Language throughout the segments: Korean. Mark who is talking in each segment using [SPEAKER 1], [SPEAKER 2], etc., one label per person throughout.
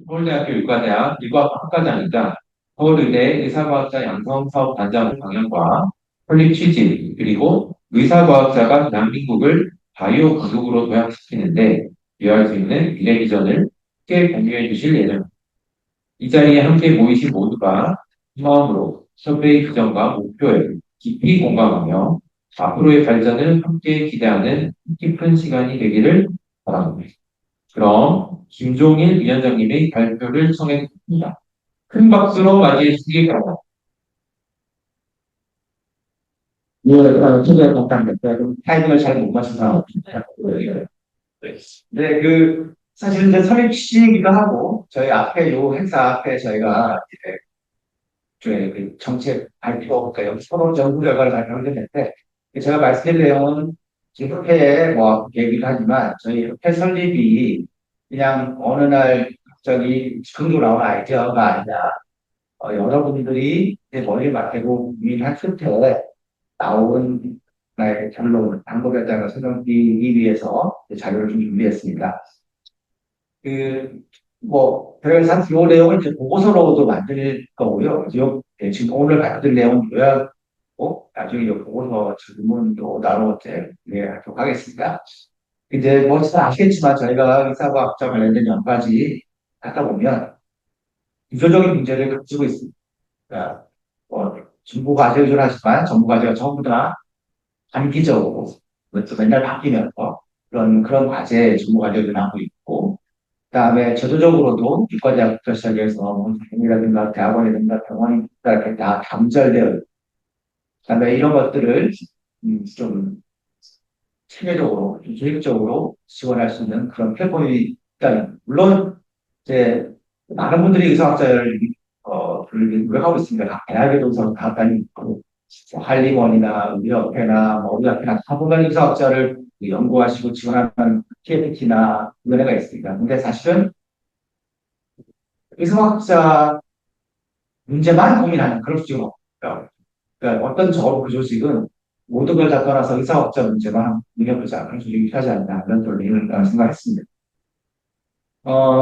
[SPEAKER 1] 서울대학교 의과대학 의과학과장이자 서울의대 의사과학자 양성사업단장 방향과 설립 취지, 그리고 의사과학자가 대한민국을 바이오 강국으로 도약시키는데 기여할 수 있는 미래 비전을 함께 공유해 주실 예정입니다. 이 자리에 함께 모이신 모두가 마음으로 선배의 비전과 목표에 깊이 공감하며 앞으로의 발전을 함께 기대하는 뜻깊은 시간이 되기를 바랍니다. 그럼 김종일 위원장님의 발표를 청해드립니다. 큰 박수로 맞이해 주시기 바랍니다. 예, 최대 감사합니다. 타이밍을 잘 못 맞춰서. 네, 사실 이제 설립 취지이기도 하고, 저희 앞에 요 행사 앞에 저희가 이제 정책 발표, 그러니까 서로 연구 결과를 발표를 했는데, 제가 말씀드린 내용은 지금 협회에 뭐 얘기를 하지만, 저희 협회 설립이 그냥 어느 날 갑자기 즉흥적으로 나온 아이디어가 아니라, 여러분들이 이제 머리를 맞대고 고민한 끝에 나온 나의 결론, 방법에 대한 설명드리기 위해서 자료를 좀 준비했습니다. 그, 별상 요 내용을 이제 보고서로도 만들 거고요. 지금 오늘 발표드릴 내용 요약고, 나중에 요 보고서 질문도 나눠 이제, 하도록 하겠습니다. 이제 잘 아시겠지만 저희가 의사과학자 관련된 여러 가지 하다 보면 구조적인 문제를 가지고 있습니다. 그러니까 정보 과제 의존하지만 정보 과제가 전부 다 단기적으로 또 맨날 바뀌면서 그런 과제 정보 과제 의존하고 있고 그다음에 제도적으로도 이과대학부터 시작해서 뭐 학원이라든가 대학원이라든가 병원이라든가 이렇게 다 단절되어 있고 그다음에 이런 것들을 좀 체계적으로, 좀 계획적으로 지원할 수 있는 그런 플랫폼이 있다는. 물론, 이제, 많은 분들이 의사학자를, 노력하고 있습니다. 각 대학에도 의사학과는 있고, 뭐 한림원이나 의료협회나 뭐 의료협회나 다보면 의사학자를 연구하시고 지원하는 TFT나 위원회가 있습니다. 근데 사실은 의사학자 문제만 고민하는 그런 수준은 없어요. 그러니까 어떤 그 조직은 모든 걸 다 떠나서 의사학자 문제만 능력보자 그런 조직이 필요하지 않나 이런 논리를 생각했습니다.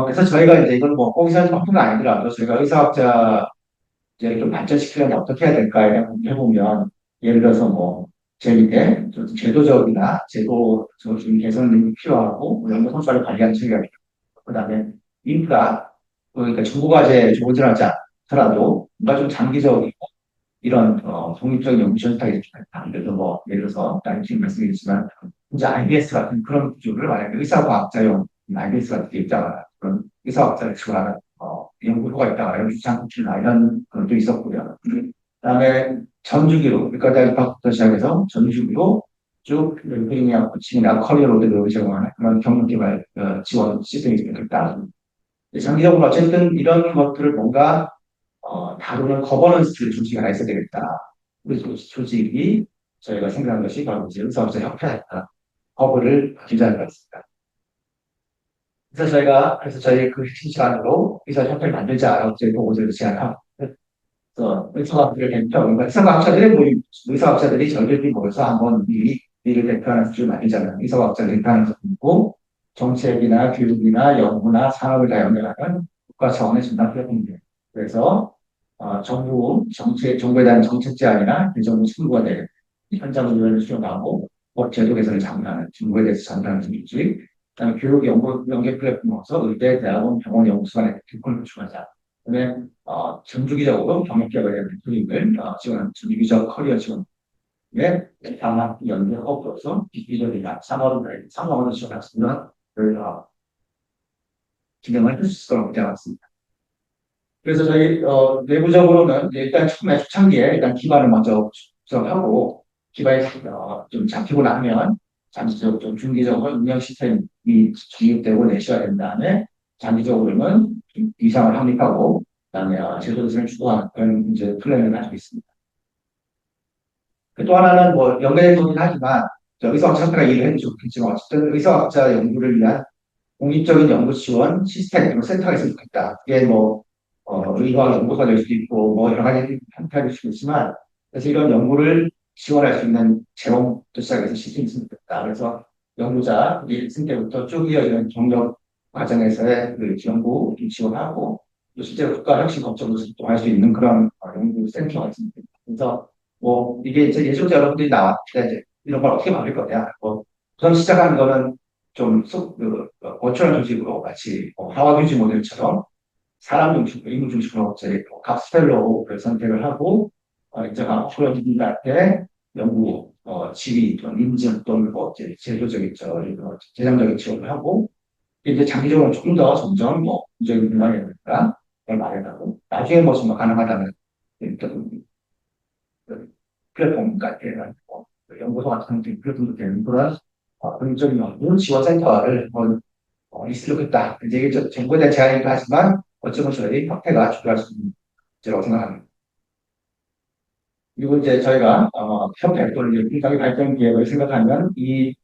[SPEAKER 1] 그래서 저희가 이제 이건 뭐 거기서 바쁜 아니더라도 저희가 의사학자 이제 좀 발전시키려면 어떻게 해야 될까 이렇게 해보면 예를 들어서 뭐 제일 좀 제도적이나 제도적인 개선이 필요하고 연구 성과를 관리하는 체계가 필요하고 그다음에 인프라 그러니까 정보과제 조절하지 않더라도 뭔가 좀 장기적이고 이런 독립적인 연구 시설이 좋겠다. 그래서 뭐 예를 들어서 나는 지금 말씀드렸지만 이제 IBS 같은 그런 구조를 만약에 의사과학자용 IBS 같은 게 있다가 그런 의사과학자를 지원하는 연구소가 있다가 이런 주창구나 이런 것도 있었고요. 그다음에 전주기로 그러니까 대학부터 시작해서 전주기로 쭉 링크딩이나 코칭이나 커리어 로드를 제공하는 그런 경력 개발 지원 시스템이 있겠다. 장기적으로 어쨌든 이런 것들을 뭔가 다루는 거버넌스 조직이 하나 있어야 되겠다. 우리 조직이 저희가 생각한 것이 바로 이제 의사업자 협회다. 허브를 기자한 것입니다. 그래서 저희 그 핵심 시간으로 의사협회를 만들자라고 저희 보고서를 제안하고, 그래서 의사학자를 대표하고, 의사학자들이 저희들이 모여서 한번 이를 대표하는 수준을 만들자면, 의사학자를 대표하는 수준이고, 정책이나 교육이나 연구나 산업을 다 연결하는 국가 차원의 전담 플랫폼입니다. 그래서 정부에 대한 정책 제안이나 대정부 청구가 되는 현장 의견을 수용하고 법 제도 개선을 장려하는 정부에 대해서 장려하는 중이지. 그다음에 교육 연계 플랫폼으로서 의대, 대학원, 병원 연구소 간의 교권을 구축하자. 그다음에 정주기적으로 경력 개발에 대한 교육을 지원하는 정주기적 커리어 지원에 다음 연계 허브로서 비비적이나 3월을 지원할 수 있는 진행을 할 수 있을 거라고 생각합니다. 그래서 저희 내부적으로는 일단 처음에 초창기에 일단 기반을 먼저 구성하고 기반이 좀 잡히고 나면 장기적으로 좀 중기적으로 운영 시스템이 정립되고 내셔야 된 다음에 장기적으로는 이상을 확립하고 그다음에 제도를 추구하는 그런 이제 플랜을 가지고 있습니다. 또 하나는 뭐 연계된 거긴 하지만 의사학자가 일을 해도 좋겠지만 어쨌든 의사학자 연구를 위한 공익적인 연구 지원 시스템, 센터가 있으면 좋겠다. 그게 뭐 의학 연구가 될 수도 있고, 뭐, 여러 가지 형태가 될 수도 있지만, 그래서 이런 연구를 지원할 수 있는 재원부터 시작해서 시스템이 있으면 좋겠다. 그래서 연구자, 1승 때부터 쭉 이어지는 경력 과정에서의 그 연구 지원하고 또 실제로 국가 혁신 법정도 활동할 수 있는 그런 연구 센터가 있습니다. 그래서 뭐 이게 이제 예술자 여러분들이 나왔을 때 이제 이런 걸 어떻게 만들 거냐. 뭐 우선 시작하는 거는 좀 버추얼 조직으로 마치 하와 뮤지 모델처럼 사람 중심으로 인물 중심으로 이제 값스펠로를 선택을 하고 인정하고 그런 분들한테 연구 지위 또는 인증 또는 뭐 이제 제도적인 재정적인 지원을 하고 이제 장기적으로 조금 더 점점 뭐 국제적인 분야이니까 그걸 마련하고 나중에 뭐 정말 가능하다면 일단 그 플랫폼 같은 연구소 같은 플랫폼도 되는 그런 긍정적인 연구 지원센터를 한번 있으면 좋겠다. 이제 이게 정부에 대한 제안이기도 하지만 어쩌면 저희 협회가 주도할 수 있는 문제라고 생각합니다. 그리고 이제 저희가 협회 또는 이제 국가의 발전 기획을 생각하면 이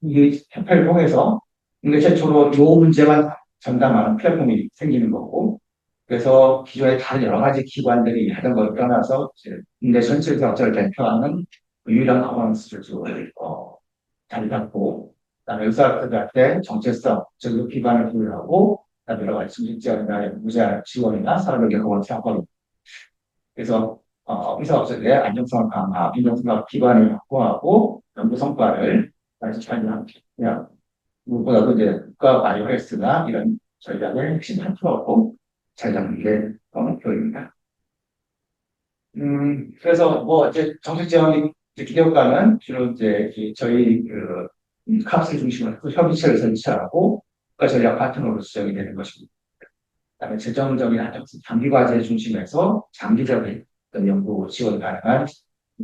[SPEAKER 1] 협회를 통해서 국내 최초로 이 문제만 전담하는 플랫폼이 생기는 거고 그래서 기존에 다른 여러 가지 기관들이 하던 걸 떠나서 이제 국내 전체 경제를 대표하는 유일한 가버넌스를 자리 잡고 그다음에 의사들한테 정체성, 즉 기반을 부여하고 그다음에 여러 가지 중직지원이나 무제한 지원이나 사람에게 그걸 생각하고 그래서 의사업체의 안정성 강화, 안정성 기반을 확보하고 연구 성과를 다시 촬영하는 그냥 무엇보다도 이제 국가 바이오 헬스나 이런 전략을 핵심 파트너로 잘 잡는 게 목표입니다. 그래서 뭐 이제 정책 지원이 기대효과는 주로 이제 저희 그 캅스를 중심으로 해서 협의체를 설치하고 국가 전략 파트너로 지정이 되는 것입니다. 그다음에 재정적인 안정성, 장기 과제 중심에서 장기적인 어떤 연구 지원 가능한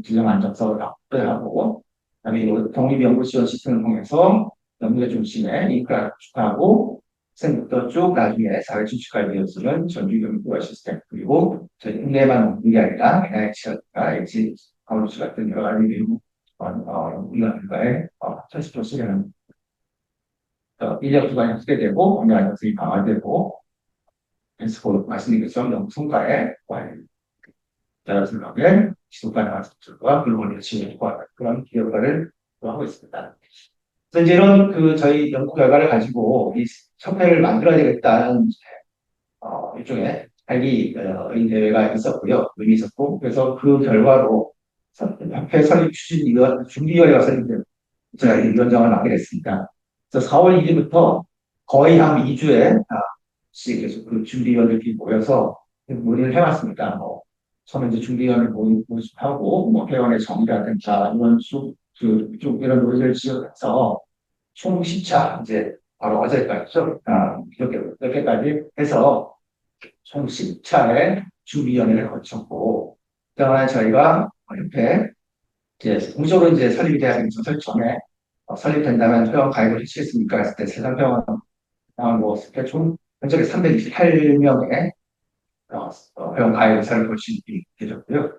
[SPEAKER 1] 균형 안정성을 확보하고, 그다음에 이 독립 연구 지원 시스템을 통해서 연구자 중심의 인프라를 구축하고, 생부터 쭉 나중에 사회 진출까지 이어지는 전주 연구와 시스템, 그리고 저희 국내만 없는 게 아니라 NIH가 엑시 가우스 같은 여러 가지 미국 연구가의 철수로 수행하는 인력 기반이 확대되고, 공개 안정성이 강화되고, henceforth 말씀드린 것처럼 연구 성과에 자연스럽게 지속 가능한 수출과 글로벌 지원을 확보하는 그런 기여를 하고 있습니다. 그래서 이제 이런 저희 연구 결과를 가지고 이 협회를 만들어야 되겠다는 일종의 발기 대회가 있었고요. 의미 있었고 그래서 그 결과로 협회 설립 준비위원회가 설립된 제가 위원장을 맡게 됐습니다. 그래서 4월 1일부터 거의 한 2주에 계속 그 준비위원들끼리 모여서 논의를 해왔습니다. 뭐 처음에 이제 준비위원을 모집하고 뭐 회원의 정의라든가 이런 좀 이런 논의를 지어서 총 10차 이제 바로 어제까지죠. 이렇게까지 해서 총 10차의 준비위원회를 거쳤고 그동안 저희가 협회 이제 공적으로 이제 설립이 돼야 되겠죠. 설립 전에 설립된다면 회원 가입을 해주시겠습니까? 했을 때 세상 회원 모았을 때총 현재 328명의 회원 가입 의사를 볼 수 있게 되었고요.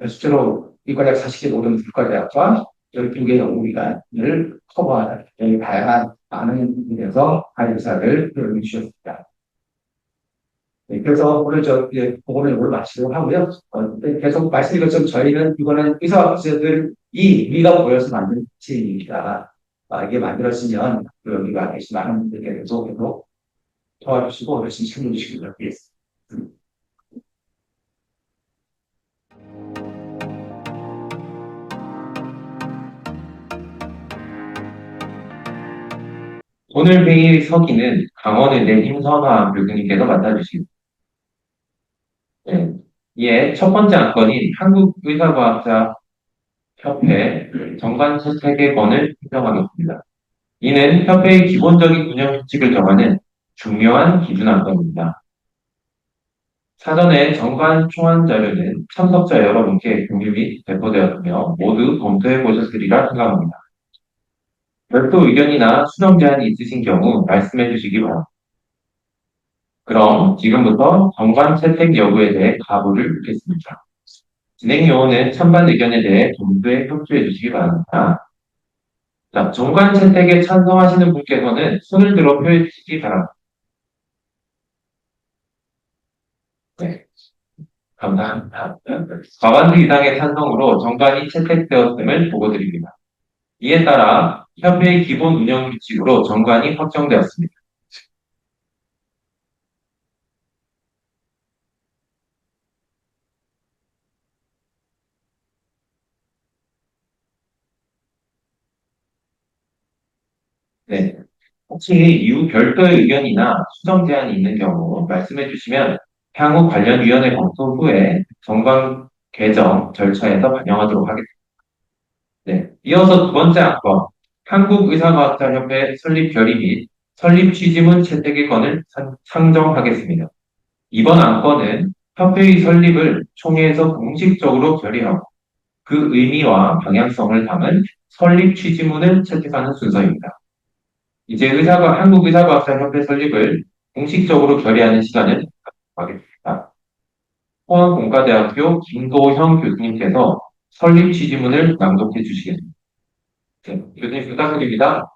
[SPEAKER 1] 실제로 이과대학 40개 모든 불과대학과 12개 연구기관을 커버하는 다양한 많은 분야에서 가입 의사를 표현해 주셨습니다. 네, 그래서 오늘 보고는 오늘 마치도록 하고요. 계속 말씀드린 것처럼 저희는 이거는 의사학자들이 우리가 모여서 만든 팀입니다. 이게 만들어지면 여기가 계신 많은 분들께 계속 도와주시고 열심히 참여해주시기 바라겠습니다.
[SPEAKER 2] 오늘 회의 서기는 강원의대 임선화 교수님께서 맡아주십니다. 네. 이에 첫 번째 안건인 한국의사과학자 협회 정관채택의권을 신청하겠습니다. 이는 협회의 기본적인 운영 규칙을 정하는 중요한 기준 안건입니다. 사전에 정관 초안 자료는 참석자 여러분께 공유 및 배포되었으며 모두 검토해 보셨으리라 생각합니다. 별도 의견이나 수정 제한이 있으신 경우 말씀해 주시기 바랍니다. 그럼 지금부터 정관 채택 여부에 대해 가부를 묻겠습니다. 진행 요원은 찬반 의견에 대해 동시에 협조해 주시기 바랍니다. 자, 정관 채택에 찬성하시는 분께서는 손을 들어 표해 주시기 바랍니다. 네, 감사합니다. 과반수 이상의 찬성으로 정관이 채택되었음을 보고드립니다. 이에 따라 협회의 기본 운영 규칙으로 정관이 확정되었습니다. 네. 혹시 이후 별도의 의견이나 수정 제안이 있는 경우 말씀해 주시면 향후 관련 위원회 검토 후에 정관 개정 절차에서 반영하도록 하겠습니다. 네. 이어서 두 번째 안건, 한국의사과학자협회 설립 결의 및 설립 취지문 채택의 건을 상정하겠습니다. 이번 안건은 협회의 설립을 총회에서 공식적으로 결의하고 그 의미와 방향성을 담은 설립 취지문을 채택하는 순서입니다. 이제 한국의사과학자협회 설립을 공식적으로 결의하는 시간을 갖겠습니다. 포항공과대학교 김도형 교수님께서 설립 취지문을 낭독해 주시겠습니다. 네, 교수님 부탁드립니다.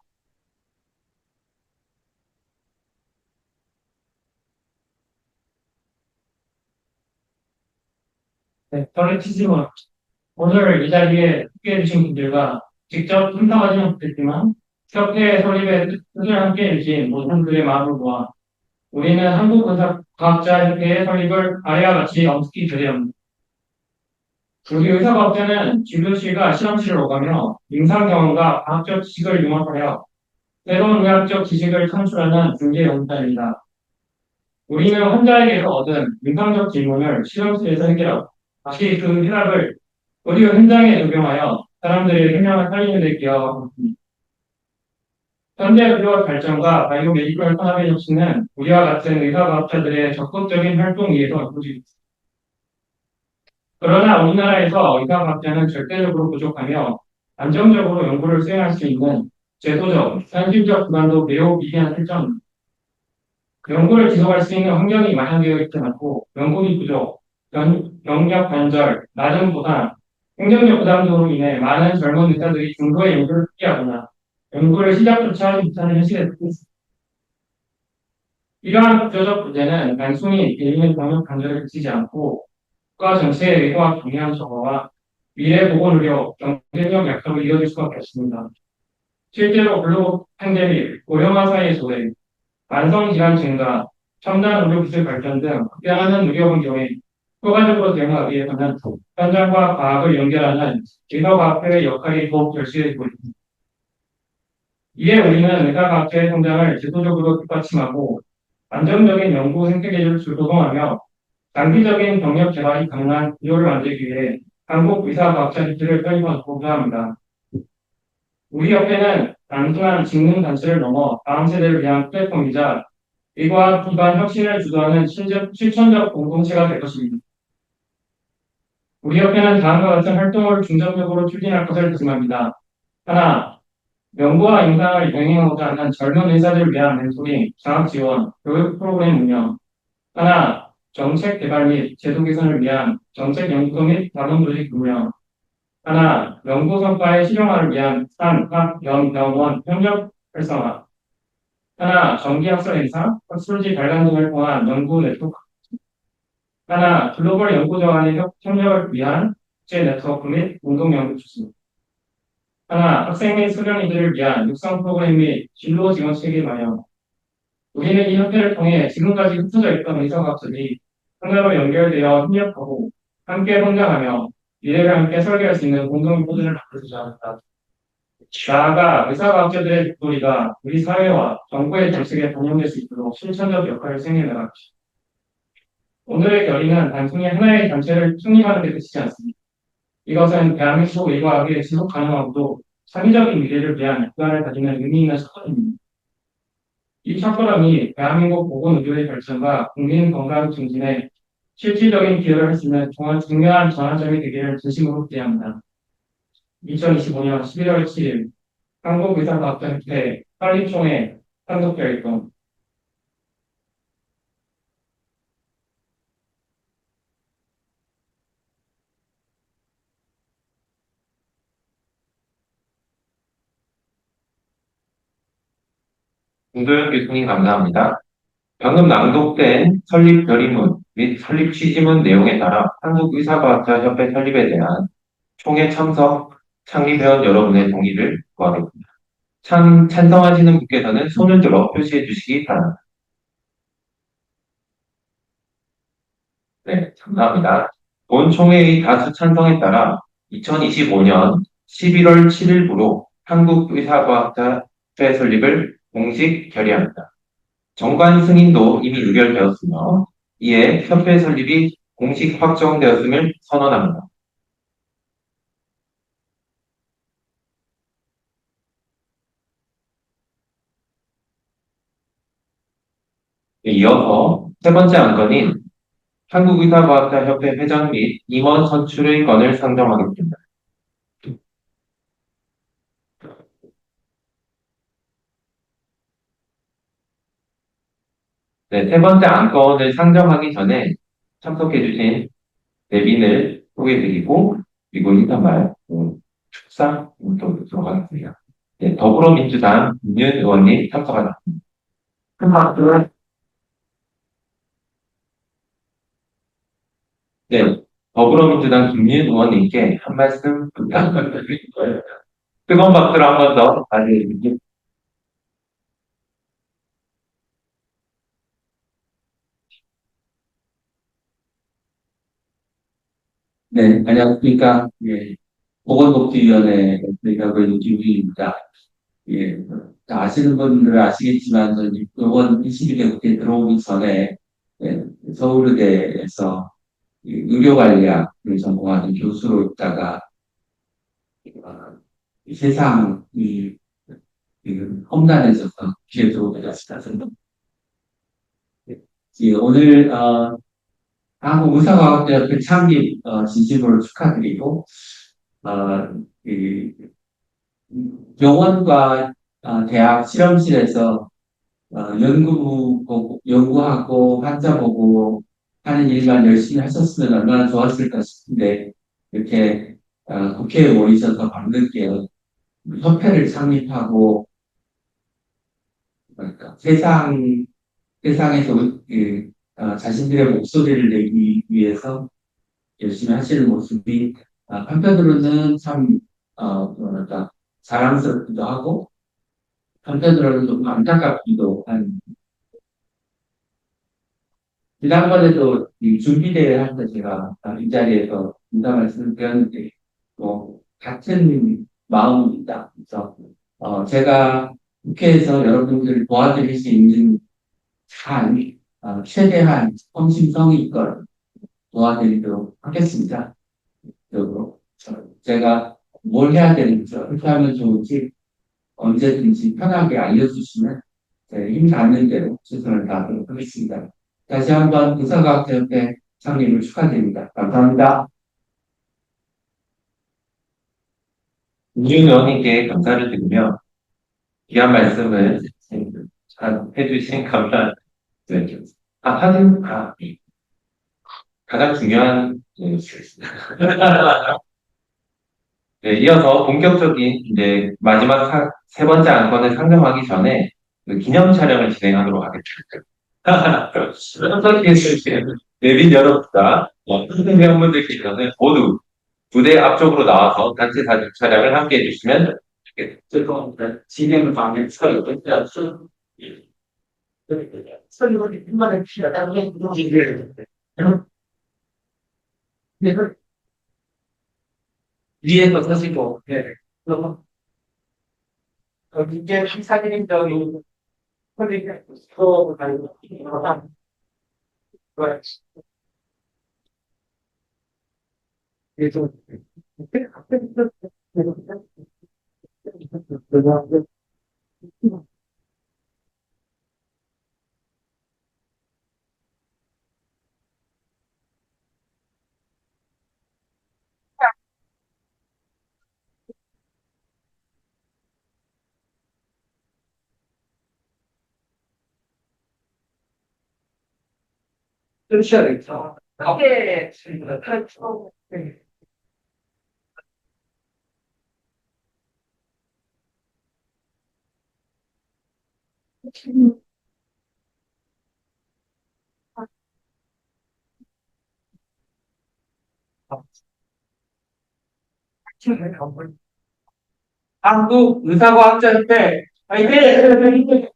[SPEAKER 3] 네, 저는 치즈몬. 오늘 이 자리에 함께해주신 분들과 직접 참석하지는 못했지만 협회 설립에 뜻을 함께해주신 모든 분들의 마음을 모아 우리는 한국의사과학자협회의 설립을 아래와 같이 엄숙히 결의합니다. 우리 의사과학자는 진료실과 실험실을 오가며 임상 경험과 과학적 지식을 융합하여 새로운 의학적 지식을 창출하는 중개 연구자입니다. 우리는 환자에게서 얻은 임상적 질문을 실험실에서 해결하고 다시 그 해답을 의료 현장에 적용하여 사람들의 생명을 살리는 데 기여하고 있습니다. 현대 의료 발전과 바이오 메디컬 산업의 혁신은 우리와 같은 의사과학자들의 적극적인 활동 위에서 이루어지고 있습니다. 그러나 우리나라에서 의사과학자는 절대적으로 부족하며 안정적으로 연구를 수행할 수 있는 제도적, 현실적 기반도 매우 미비한 실정입니다. 연구를 지속할 수 있는 환경이 마련되어 있지 않고 연구비 부족, 영역 관절, 낮은 보상, 행정력 부담 등으로 인해 많은 젊은 의사들이 중도에 연구를 포기하거나 연구를 시작조차 하지 못하는 현실에 놓고 있습니다. 이러한 구조적 문제는 단순히 개인의 병역 관절에 그치지 않고 국가 전체의 의료와 경영 저하와 미래 보건의료 경쟁력 약화로 이어질 수밖에 없습니다. 실제로 글로벌 팬데믹, 고령화 사회의 소외, 만성질환 증가, 첨단 의료기술 발전 등 급변하는 의료 환경에 효과적으로 대응하기 위해서는 현장과 과학을 연결하는 의사과학회의 역할이 더욱 절실해지고 있습니다. 이에 우리는 의사과학회의 성장을 지속적으로 뒷받침하고 안정적인 연구 생태계를 조성하며 장기적인 경력 개발이 가능한 구조를 만들기 위해 한국의사과학자협회를 설립하고자 합니다. 우리 협회는 단순한 직능 단체를 넘어 다음 세대를 위한 플랫폼이자 의과학 기반 혁신을 주도하는 실천적 공동체가 될 것입니다. 우리 협회는 다음과 같은 활동을 중점적으로 추진할 것을 다짐합니다. 하나, 연구와 임상을 병행하고자 하는 젊은 의사들을 위한 멘토링, 장학 지원, 교육 프로그램 운영. 하나, 정책 개발 및 제도 개선을 위한 정책 연구소 및 자문 조직 운영. 하나, 연구 성과의 실용화를 위한 산, 학, 연, 병원 협력 활성화. 하나, 정기학술 행사, 학술지 발간 등을 통한 연구 네트워크. 하나, 글로벌 연구자 간의 협력을 위한 국제 네트워크 및 공동 연구 추진. 하나, 학생 및 수련이들을 위한 육성 프로그램 및 진로 지원 체계 마련. 우리는 이 협회를 통해 지금까지 흩어져 있던 의사과학자들이 하나로 연결되어 협력하고 함께 성장하며 미래를 함께 설계할 수 있는 공동 포즈를 만들고자 합니다. 나아가 의사과학자들의 목소리가 우리 사회와 정부의 정책에 반영될 수 있도록 실천적 역할을 수행해 나가십시오. 오늘의 결의는 단순히 하나의 단체를 승리하는 데 그치지 않습니다. 이것은 대한민국 의과학의 지속 가능하고도 창의적인 미래를 위한 기반을 가지는 의미 있는 첫걸음입니다. 이 첫걸음이 대한민국 보건의료의 발전과 국민 건강 증진에 실질적인 기여를 할 수 있는 중요한 전환점이 되기를 진심으로 기대합니다. 2025년 11월 7일 한국의사과학자협회 설립총회 상속결의권.
[SPEAKER 2] 김도현 교수님 감사합니다. 방금 낭독된 설립 결의문 및 설립 취지문 내용에 따라 한국의사과학자협회 설립에 대한 총회 참석 창립회원 여러분의 동의를 구하겠습니다. 찬성하시는 분께서는 손을 들어 표시해 주시기 바랍니다. 네, 감사합니다. 본 총회의 다수 찬성에 따라 2025년 11월 7일부로 한국의사과학자 협회 설립을 공식 결의합니다. 정관 승인도 이미 의결되었으며 이에 협회 설립이 공식 확정되었음을 선언합니다. 이어서 세 번째 안건인 한국의사과학자협회 회장 및 임원 선출의 건을 상정하겠습니다. 네, 세 번째 안건을 상정하기 전에 참석해주신 대빈을 소개해드리고 그리고 인사말 축사부터 들어가겠습니다. 네, 더불어민주당 김윤 의원님 참석하셨습니다. 네, 더불어민주당 김윤 의원님께 한 말씀 부탁드립니다. 뜨거운 박수로 한 번 더 알려드릴게요.
[SPEAKER 4] 네, 안녕하십니까. 예, 보건복지위원회 의학의 유지부입니다. 예, 다 아시는 분들은 아시겠지만, 저는 이번 21대 국회에 들어오기 전에, 예, 서울의대에서 이 의료관리학을 전공하는 교수로 있다가, 이 세상이 험난해져서 기회 들어오게 됐습니다. 예, 오늘, 한국의사과학대학교 창립, 진심으로 축하드리고, 이 병원과 대학 실험실에서 연구하고 환자 보고 하는 일만 열심히 하셨으면 얼마나 좋았을까 싶은데 이렇게 국회에 오셔서 밤늦게 협회를 창립하고 그러니까 세상에서 자신들의 목소리를 내기 위해서 열심히 하시는 모습이 한편으로는 참 뭐랄까 자랑스럽기도 하고 한편으로는 좀 안타깝기도 한. 지난번에도 이 준비대회 할 때 제가 이 자리에서 인사 말씀을 드렸는데 뭐 같은 마음입니다. 그래서 제가 국회에서 여러분들을 도와드릴 수 있는 한 최대한 성심성의 있걸 도와드리도록 하겠습니다. 그리고 제가 뭘 해야 되는지 어떻게 하면 좋을지 언제든지 편하게 알려주시면 힘 닿는 대로 최선을 다하도록 하겠습니다. 다시 한번 의사과학대협회 창립을 축하드립니다. 감사합니다.
[SPEAKER 2] 김윤 의원님께 감사를 드리며 귀한 말씀을 해주신 감사드립니다. 가장 중요한 네, 이어서 본격적인 이제 마지막 세 번째 안건을 상정하기 전에 그 기념 촬영을 진행하도록 하겠습니다. 내빈 여러분과 선생 회원분들께서는 모두 무대 앞쪽으로 나와서 단체 사진 촬영을 함께 해주시면 좋겠습니다.
[SPEAKER 4] 죄송합니다. 진행을 방해해서 설명을 한마디 필요하다고 위에서 서시고, 네. 그럼, 이제 사진인 저기, 또, 그래서, 그렇죠. 크게, 한국의사과학자협회 화이팅!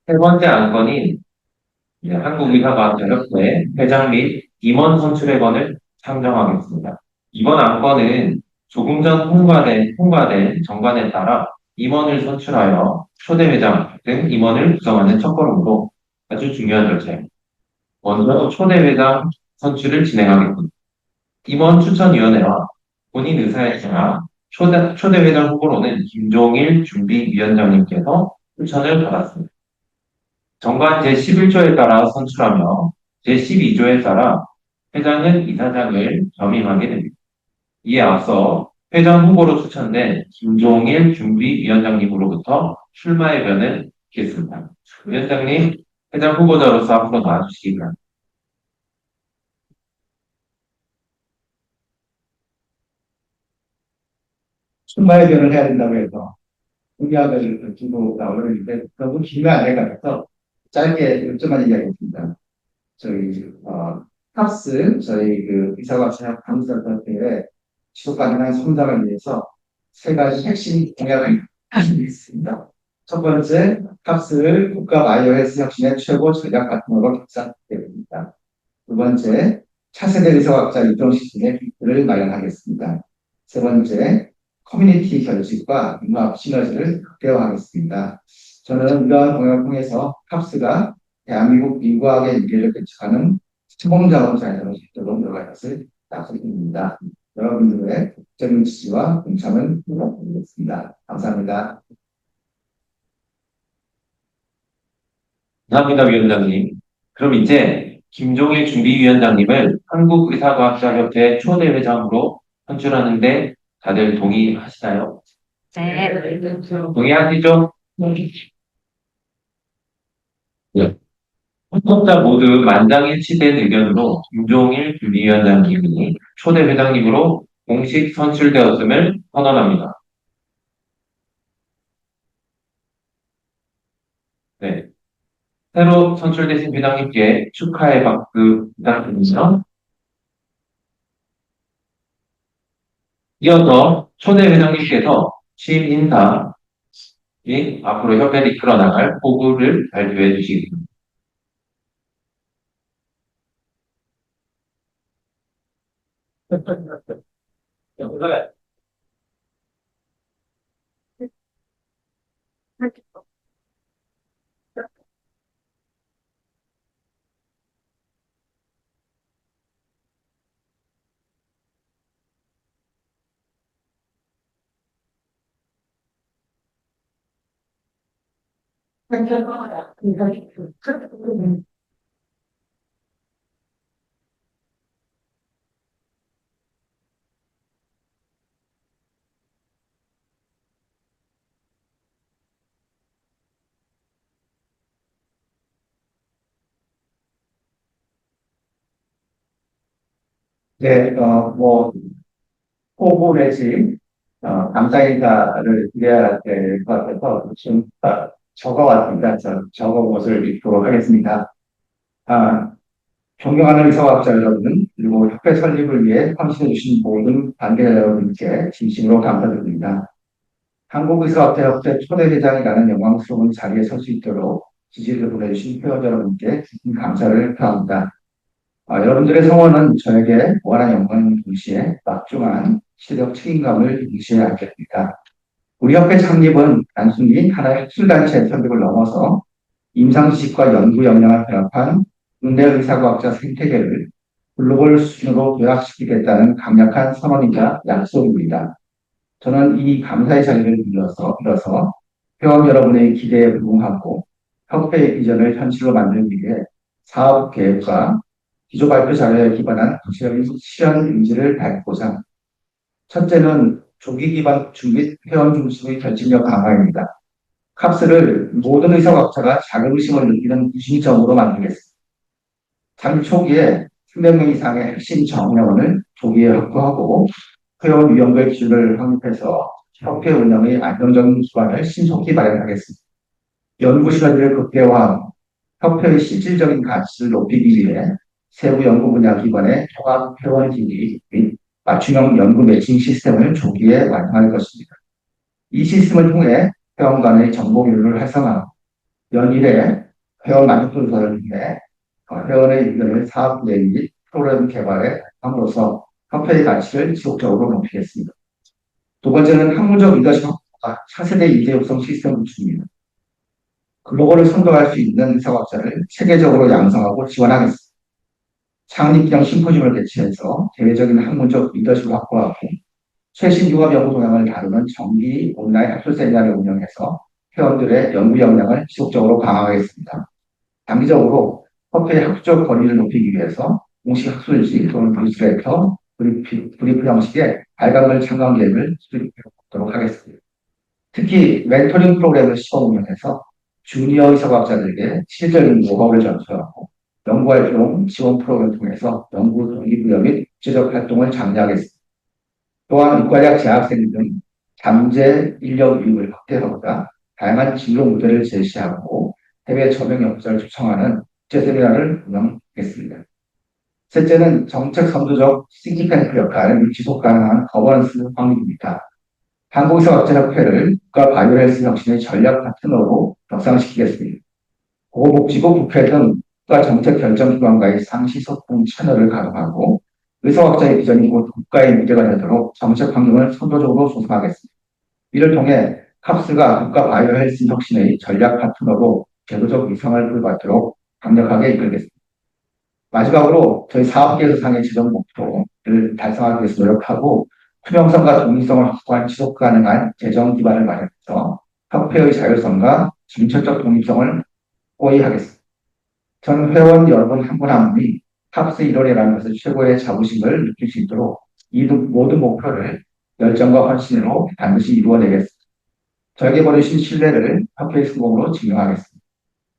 [SPEAKER 2] 세 번째 안건인 이제 한국의사과학자협회 회장 및 임원 선출의 건을 상정하겠습니다. 이번 안건은 조금 전 통과된 정관에 따라 임원을 선출하여 초대 회장 등 임원을 구성하는 첫걸음으로 아주 중요한 절차입니다. 먼저 초대 회장 선출을 진행하겠습니다. 임원 추천위원회와 본인 의사에 따라 초대 회장 후보로는 김종일 준비위원장님께서 추천을 받았습니다. 정관 제11조에 따라 선출하며 제12조에 따라 회장은 이사장을 겸임하게 됩니다. 이에 앞서 회장 후보로 추천된 김종일 준비위원장님으로부터 출마의 변을 받겠습니다. 위원장님, 회장 후보자로서 앞으로 나와주시기 바랍니다.
[SPEAKER 1] 출마의 변을 해야 된다고 해서 공약을 두고 나오는데 너무 길면 안 될 것 같아서 짧게 요점만 이야기했습니다. 저희 탑스 저희 그 의사과학 강사들한테 지속 가능한 성장을 위해서 세 가지 핵심 공약을 있습니다. 첫 번째, 탑스를 국가 바이오헬스 혁신의 최고 전략 파트너로 격상됩니다. 두 번째, 차세대 의사과학자 유통 시스템의 빅을 마련하겠습니다. 세 번째, 커뮤니티 결집과 융합 시너지를 극대화하겠습니다. 저는 이러한 공약을 통해서 탑스가 대한민국 인과학의 미래를 개척하는 시범자원 자회사로 될 수 있도록 노력할 것을 약속드립니다. 여러분들의 적극적인 지지와 동참을 부탁드리겠습니다. 감사합니다.
[SPEAKER 2] 감사합니다, 위원장님. 그럼 이제 김종일 준비위원장님을 한국의사과학자협회 초대 회장으로 선출하는데 다들 동의하시나요?
[SPEAKER 5] 네.
[SPEAKER 2] 동의하시죠? 네. 헌법자 모두 만장일치된 의견으로 김종일 준비위원장님이 초대 회장님으로 공식 선출되었음을 선언합니다. 네. 새로 선출되신 회장님께 축하의 박수 부탁드립니다. 이어서 초대 회장님께서 취임 인사 및 앞으로 협회를 이끌어 나갈 포부를 발표해 주시겠습니다.
[SPEAKER 1] 네, 호구 내지, 감사 인사를 드려야 될 것 같아서 지금 적어왔습니다. 적어본 것을 읽도록 하겠습니다. 존경하는 의사과학자 여러분, 그리고 협회 설립을 위해 헌신해주신 모든 관계자 여러분께 진심으로 감사드립니다. 한국의사학자협회 초대회장이라는 영광스러운 자리에 설 수 있도록 지지를 보내주신 회원 여러분께 깊은 감사를 표합니다. 여러분들의 성원은 저에게 무한한 영광인 동시에 막중한 시대적 책임감을 동시에 안게 됩니다. 우리 협회 창립은 단순히 하나의 학술단체의 설립을 넘어서 임상지식과 연구 역량을 결합한 국내 의사과학자 생태계를 글로벌 수준으로 도약시키겠다는 강력한 선언이자 약속입니다. 저는 이 감사의 자리를 빌어서 회원 여러분의 기대에 부응하고 협회의 비전을 현실로 만들기 위해 사업 계획과 기조 발표 자료에 기반한 구체적인 실현 의지를 밝고자 첫째는 조기 기반 준비 회원 중심의 결집력 강화입니다. 캅스를 모든 의사과학자가 자긍심을 느끼는 구심점으로 만들겠습니다. 장기 초기에 300명 이상의 핵심 정회원을 조기에 확보하고 회원 위원별 기준을 확립해서 협회 운영의 안정적인 기반을 신속히 마련하겠습니다. 연구 시간을 극대화하고 협회의 실질적인 가치를 높이기 위해 세부 연구 분야 기관의 통합 회원 진입 및 맞춤형 연구 매칭 시스템을 조기에 완성할 것입니다. 이 시스템을 통해 회원 간의 정보 교류를 활성화하고 연일에 회원 만족도 조사를 통해 회원의 의견을 사업 계획 및 프로그램 개발에 함으로써 협회의 가치를 지속적으로 높이겠습니다. 두 번째는 학문적 리더십 확보와 차세대 인재 육성 시스템 구축입니다. 글로벌을 선도할 수 있는 사업자를 체계적으로 양성하고 지원하겠습니다. 창립기념 심포지엄을 개최해서 대외적인 학문적 리더십을 확보하고 최신 융합 연구 동향을 다루는 정기 온라인 학술 세미나를 운영해서 회원들의 연구 역량을 지속적으로 강화하겠습니다. 단기적으로 협회의 학술적 권위를 높이기 위해서 공식 학술지 또는 뉴스레터, 브리프 형식의 발간물 참관 계획을 수립하도록 하겠습니다. 특히 멘토링 프로그램을 시범 운영해서 주니어 의사과학자들에게 실질적인 노하우를 전수하고 연구활동 지원 프로그램을 통해서 연구 동기부여 및 국제적 활동을 장려하겠습니다. 또한 의과대학 재학생 등 잠재 인력 유입을 확대하고자 다양한 진로 모델을 제시하고 해외 저명 연구자를 초청하는 국제 세미나를 운영하겠습니다. 셋째는 정책 선도적 싱크탱크 역할 및 지속 가능한 거버넌스 확립입니다. 한국의사학자협회를 국가 바이오헬스 혁신의 전략 파트너로 격상시키겠습니다. 보건복지부, 국회 등 국가 정책 결정기관과의 상시 소통 채널을 가동하고 의사학자의 비전이 곧 국가의 미래가 되도록 정책 환경을 선도적으로 조성하겠습니다. 이를 통해 캅스가 국가 바이오헬스 혁신의 전략 파트너로 제도적 위상을 부여받도록 강력하게 이끌겠습니다. 마지막으로 저희 사업계에서 상의 재정 목표를 달성하기 위해서 노력하고 투명성과 독립성을 확보한 지속 가능한 재정 기반을 마련해서 협회의 자율성과 정책적 독립성을 확고히 하겠습니다. 전 회원 여러분 한 분 한 분이 캅스 1월이라는 것을 최고의 자부심을 느낄 수 있도록 이 모든 목표를 열정과 헌신으로 반드시 이루어내겠습니다. 저에게 보내주신 신뢰를 협회의 성공으로 증명하겠습니다.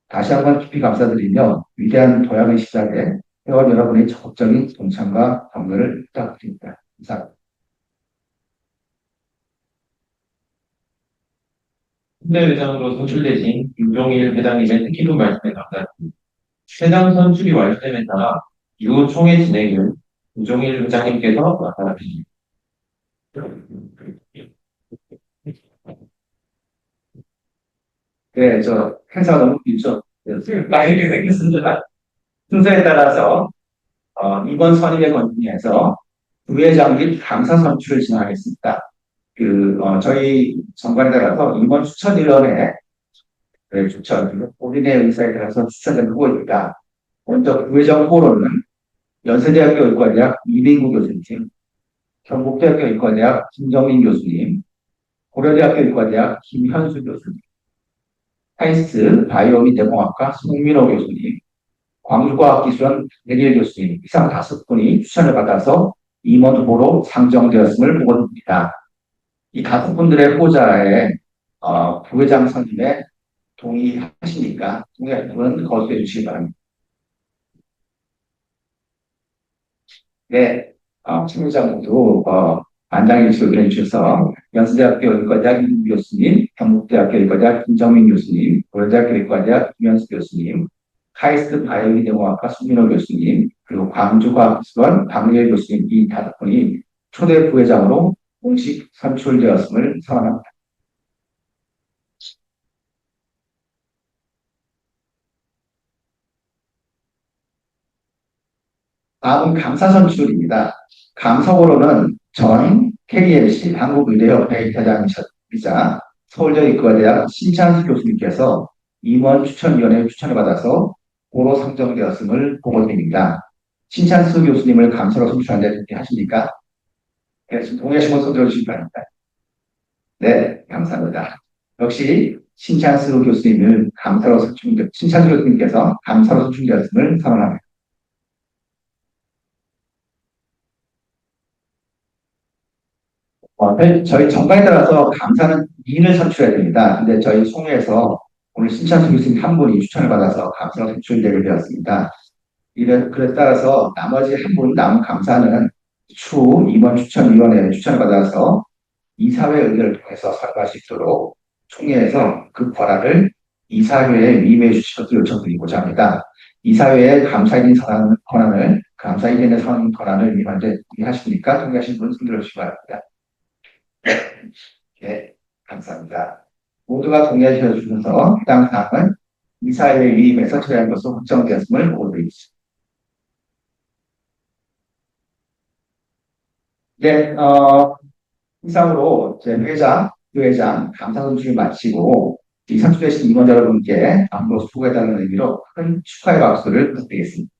[SPEAKER 1] 다시 한번 깊이 감사드리며 위대한 도약의 시작에 회원 여러분의 적극적인 동참과 격려를 부탁드립니다. 감사합니다.
[SPEAKER 2] 훈대회장으로 선출되신 김종일 회장님의 뜻깊은 말씀에 감사드립니다. 회장 선출이 완료됨에 따라 이후 총회 진행을 김종일 회장님께서 맡아주십니다.
[SPEAKER 1] 네, 저 행사가 너무 길죠. 많이 생겼습니다. 순서에 따라서 이번 선임의 권중에서 부회장 및 감사 선출을 진행하겠습니다. 저희 정관에 따라서 임원 추천위원회 추천, 본인의 의사에 따라서 추천된 후보입니다. 먼저 부회장 후보로는 연세대학교 의과대학 이민구 교수님, 경북대학교 의과대학 김정민 교수님, 고려대학교 의과대학 김현수 교수님, 사이언스 바이오 및 내공학과 송민호 교수님, 광주과학기술원 백일 교수님, 이상 5분이 추천을 받아서 임원 후보로 상정되었음을 보고드립니다. 이 5분들의 후보자의 부회장 선임에 동의하십니까? 동의하시는 분은 거수해 주시기 바랍니다. 네, 친구장 모두 만장일치 의견해 주셔서 연세대학교 의과대학 이민구 교수님, 경북대학교 의과대학 김정민 교수님, 고려대학교 의과대학 김현수 교수님, 카이스트 바이오내공학과 송민호 교수님, 그리고 광주과학기술원 박예일 교수님 이 5분이 초대 부회장으로 공식 선출되었음을 선언합니다. 다음은 감사 선출입니다. 감사호로는 전 KLC 한국의대협회 회장이자 서울대 의과대학 신찬수 교수님께서 임원 추천위원회 추천을 받아서 고로 상정되었음을 보고드립니다. 신찬수 교수님을 감사로 선출한 데 동의하십니까? 네, 동의하시면 손 들어주시기 바랍니다. 네, 감사합니다. 역시 신찬수 교수님을 신찬수 교수님께서 감사로 선출되었음을 선언합니다. 저희 정관에 따라서 감사는 2인을 선출해야 됩니다. 근데 저희 총회에서 오늘 신찬수 교수님 한 분이 추천을 받아서 감사로 선출되게 되었습니다. 그에 따라서 나머지 한 분 남은 감사는 추후 임원 추천위원회에 추천을 받아서 이사회 의견을 통해서 설명할 수 있도록 총회에서 그 권한을 이사회에 위임해 주실 것을 요청드리고자 합니다. 이사회의 감사 1인 선언 권한을, 감사 1인의 선언 권한을 위임하는데 동의하십니까? 동의하신 분 손 들어주시기 바랍니다. 네, 감사합니다. 모두가 동의해 주셔서 해당 사항은 이사회에 위임해서 처리한 것으로 확정되었음을 보고 있습니다. 네, 이상으로 제 회장, 부회장, 감사 선출을 마치고 이 선출되신 임원 여러분께 앞으로 수고해달라는 의미로 큰 축하의 박수를 부탁드리겠습니다.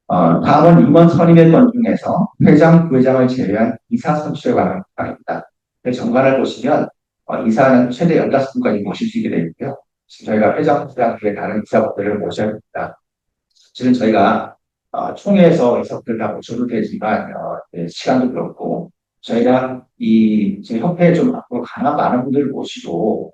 [SPEAKER 1] 다음은 임원 선임의 건 중에서 회장, 부회장을 제외한 이사 선출에 관한 사항입니다. 그 정관을 보시면 이사는 최대 15분까지 모실 수 있게 되어 있고요. 지금 저희가 회장, 부회장 외에 다른 이사분들을 모셔야 됩니다. 지금 저희가 총회에서 이사분들 다 모셔도 되지만 네, 시간도 그렇고 저희가 이 지금 협회에 좀 앞으로 가나 많은 분들을 모시고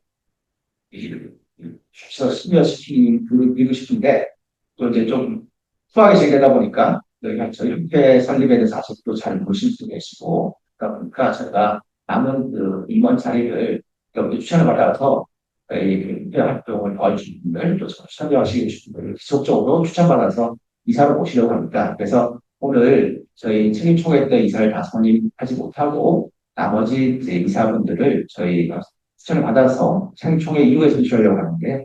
[SPEAKER 1] 시키고 싶은데 또 이제 좀 후하게 진행되다 보니까 저희가 저희 협회 설립에 대해서 아직도 잘 모실 수 계시고 그러다 보니까 제가 남은 그 임원 자리를 여기 추천을 받아서 이 협회 활동을 도와주신 분들 또 참여하시고 계신 분들 지속적으로 추천받아서 이사를 오시려고 합니다. 그래서 오늘 저희 책임총회 때 이사를 다 선임하지 못하고 나머지 이제 이사분들을 저희 추천을 받아서 창립총회 이후에 선출하려고 하는데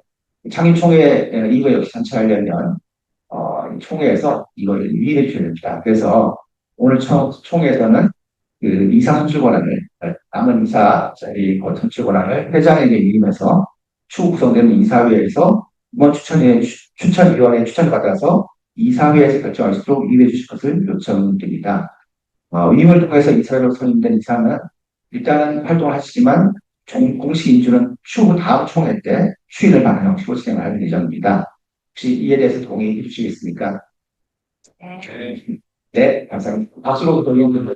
[SPEAKER 1] 창립총회 이후에 역시 선출하려면 이 총회에서 이걸 유의해 주셔야 됩니다. 그래서 오늘 총회에서는 그 이사 선출 권한을 남은 이사 자리 선출 권한을 회장에게 위임해서 추후 구성되는 이사회에서 임원 추천위원회 추천을 받아서 이사회에서 결정할 수 있도록 위임해 주실 것을 요청드립니다. 위임을 통해서 이사회로 선임된 이사는 일단은 활동을 하시지만 공식 인준은 추후 다음 총회 때 추인을 받는 형식으로 진행할 예정입니다. 혹시 이에 대해서 동의해 주시겠습니까?
[SPEAKER 4] 네.
[SPEAKER 1] 네, 감사합니다. 박수로 동의합니다.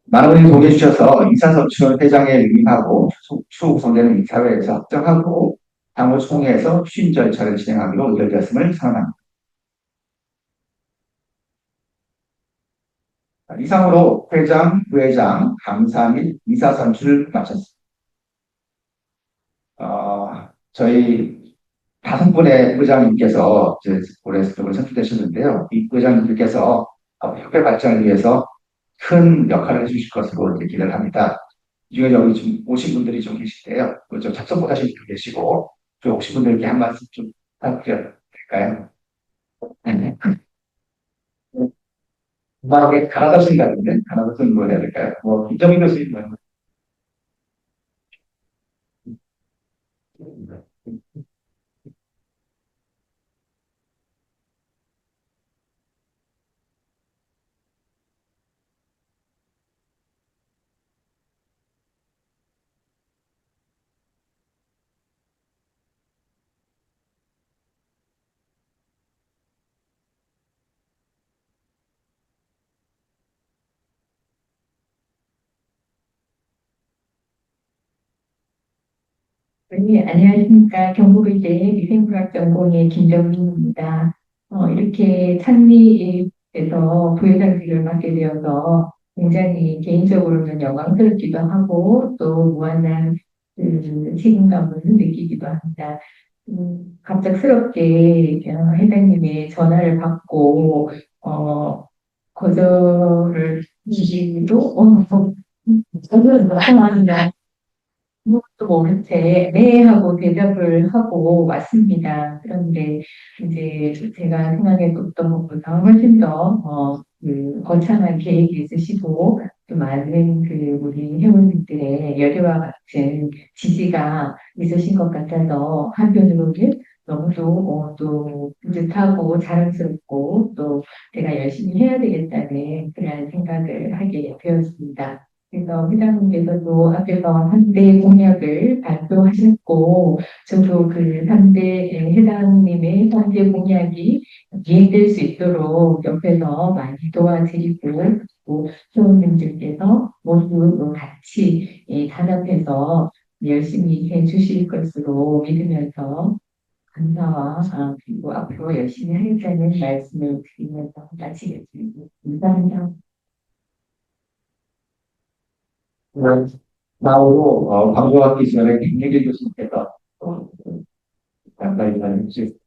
[SPEAKER 1] 많은 분이 동의해 주셔서 이사선출원 회장에 위임하고 추후 구성되는 이사회에서 확정하고 당월 총회에서 추인 절차를 진행하기로 의결되었음을 선언합니다. 이상으로 회장, 부회장, 감사 및 이사 선출을 마쳤습니다. 저희 5분의 부장님께서 이제 올해 선출되셨는데요. 이 부장님께서 협회 발전을 위해서 큰 역할을 해주실 것으로 이제 기대를 합니다. 이 중에 여기 좀 오신 분들이 좀 계신데요. 좀 참석 못하신 분도 계시고, 좀 오신 분들께 한 말씀 좀 부탁드려도 될까요? 네. 음악에 가나다 선이 같은데? 가나다 선이 뭐 해야 될까요? 뭐, 김정인 교수님 뭐.
[SPEAKER 5] 네, 안녕하십니까. 경북의대 위생물학 전공의 김정민입니다. 이렇게 창립에서 부회장직을 맡게 되어서 굉장히 개인적으로는 영광스럽기도 하고 또 무한한 그 책임감을 느끼기도 합니다. 갑작스럽게 회장님의 전화를 받고 거절을 주시기도 저는 합니다. 아무것도 모른 채 네 하고 대답을 하고 왔습니다. 그런데 이제 제가 생각했던 것보다 훨씬 더 거창한 계획이 있으시고 또 많은 그 우리 회원님들의 열의와 같은 지지가 있으신 것 같아서 한편으로는 너무도 또 뿌듯하고 자랑스럽고 또 제가 열심히 해야 되겠다는 그런 생각을 하게 되었습니다. 그래서 회장님께서도 앞에서 3대 공약을 발표하셨고, 저도 그 3대 회장님의 3대 공약이 이행될 수 있도록 옆에서 많이 도와드리고, 또 회원님들께서 모두 같이 단합해서 열심히 해 주실 것으로 믿으면서 감사와 그리고 앞으로 열심히 하겠다는 말씀을 드리면서 마치겠습니다. 감사합니다.
[SPEAKER 1] 다음으로 광고하기 전에 김예길 교수님께서 간단히 해주시겠습니다.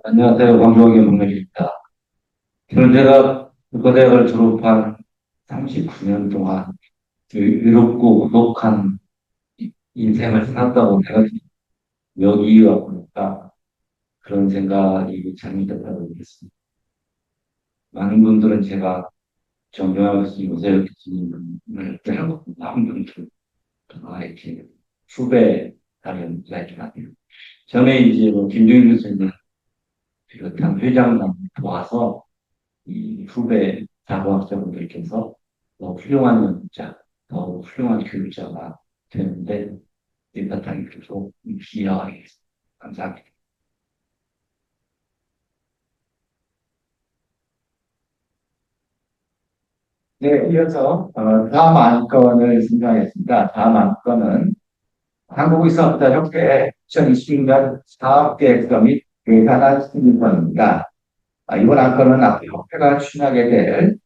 [SPEAKER 6] 안녕하세요. 광주학의 문명입니다. 저는 제가 국가대학을 졸업한 39년 동안 외롭고 고독한 인생을 살았다고 제가 여기 와 보니까 그런 생각이 잘못됐다고 느꼈습니다. 많은 분들은 제가 정경화 교수님, 오세혁 교수님을 빼놓고 많은 분들 이렇게 후배 다른 이야기를 하네요. 저는 이제 뭐 김종인 교수님 비롯한 회장님 도와서 이 후배 자고학자분들께서 더 훌륭한 연구자, 더 훌륭한 교육자가 되는데 이 바탕이 계속 기여하겠습니다. 감사합니다.
[SPEAKER 1] 네, 이어서 다음 안건을 신청하겠습니다. 다음 안건은 한국의사업자협회 2020년 사업계획서 및 예산안 심의권입니다. 이번 안건은 앞으로 협회가 추진하게 될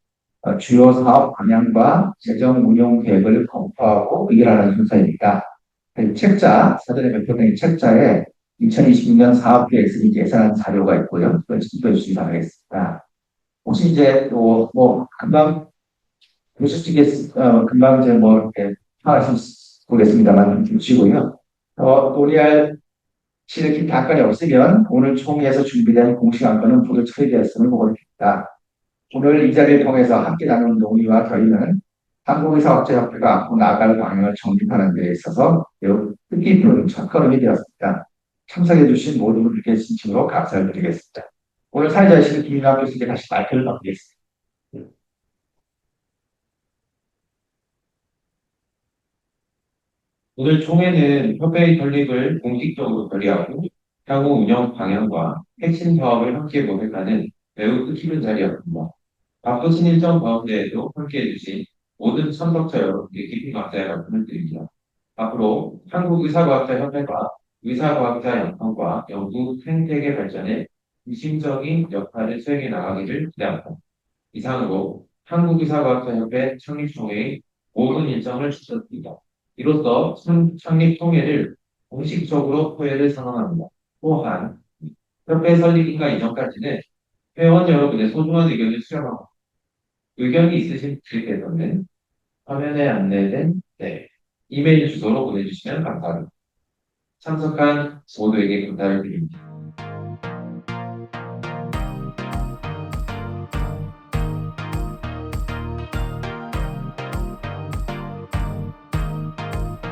[SPEAKER 1] 주요 사업 방향과 재정 운용 계획을 검토하고 의결하는 순서입니다. 책자, 사전에 발표된 책자에 2026년 사업계획서 및 예산안 자료가 있고요. 그걸 참고해 주시기 바라겠습니다. 혹시 이제 뭐 금방 보시겠 금방 이제 뭐 이렇게 하나씩 보겠습니다만 주시고요. 논의할 실기 안건이 없으면 오늘 총회에서 준비된 공식 안건은 모두 처리되었음을 보고드립니다. 오늘 이 자리를 통해서 함께 나눈 논의와 결의는 한국의사업자협회가 앞으로 나아갈 방향을 정립하는 데 있어서 매우 뜻깊은 첫걸음이 되었습니다. 참석해주신 모든 분들께 진심으로 감사를 드리겠습니다. 오늘 사회자이신 김윤학 교수님께 다시 마이크를 넘기겠습니다.
[SPEAKER 2] 오늘 총회는 협회의 설립을 공식적으로 결의하고 향후 운영 방향과 핵심 사업을 함께 모색하는 매우 뜻깊은 자리였습니다. 바쁘신 일정 가운데에도 함께해 주신 모든 참석자 여러분께 깊이 감사의 말씀을 드립니다. 앞으로 한국의사과학자협회가 의사과학자 양성과 연구 생태계 발전에 중심적인 역할을 수행해 나가기를 기대합니다. 이상으로 한국의사과학자협회 창립총회의 모든 일정을 마쳤습니다. 이로써 창립총회를 공식적으로 토회를 선언합니다. 또한 협회 설립인가 이전까지는 회원 여러분의 소중한 의견을 수렴하고 의견이 있으신 분들께서는 화면에 안내된 이메일 주소로 보내주시면 감사합니다. 참석한 모두에게 감사를 드립니다.